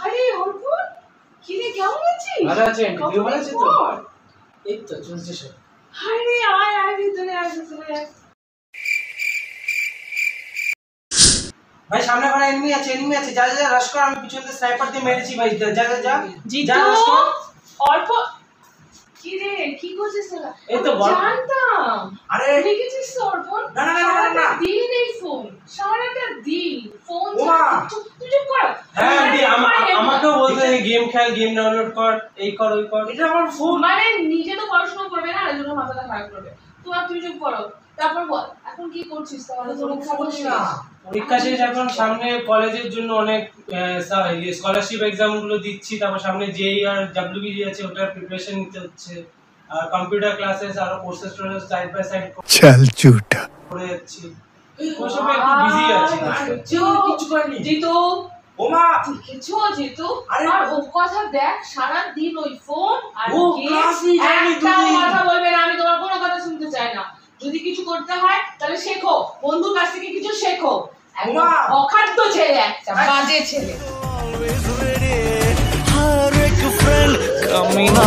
আরে অর্পণ কি রে কেমন আছিস? ভালো আছি আন্টি, তুই ভালো আছিস তো? এই তো চলছে সব। আরে আয় আয় ভিতরে আয় ভিতরে। ভাই সামনে ঘরে এনিমি আছে যা যা রাশ কর, আমি পিছন থেকে স্নাইপার দিয়ে মেরেছি ভাই, যা যা যা যা রাশ কর। অর্পণ কি রে কি করছিস তোরা? এই তো জানতাম। আরে লিখেছিস অর্পণ? না দিন এই ফোন সারাটা দিন ফোন তুই চুপ কর। হ্যাঁ আন্টি আমাকেও বলতে গেম খেল, গেম ডাউনলোড কর, এই কর ওই কর। এটা আমার ফোন মানে নিজে তো পড়াশোনা করবে না, এর জন্য মাথাটা খারাপ করবে। তুমি চুপ করো। তারপর বল এখন কি করছিস? তাহলে তোর পরীক্ষা শেষ, এখন সামনে কলেজের জন্য অনেক স্কলারশিপ এক্সাম গুলো দিচ্ছি, তারপর সামনে জেই আর ডব্লিউবিজি আছে, ওটার প্রিপারেশন নিতে হচ্ছে। আর কম্পিউটার ক্লাসেস আর কোর্সেস সাইড বাই সাইড চল ঝুটা করে যাচ্ছি। ওসবে একটু বিজি আছি। কিছু করিনি জিতু। ওমা দেখেছো জিতু? আর ও কথা দেখ, সারা দিন ওই ফোন আর একটা কথা বলবে না, আমি তোমার কোনো কথা শুনতে চাই না। যদি কিছু করতে হয় তাহলে শেখো, বন্ধুর কাছ থেকে কিছু শেখো। একদম অখাদ্য ছেলে, একটা বাজে ছেলে। हर एक फ्रेंड कमीना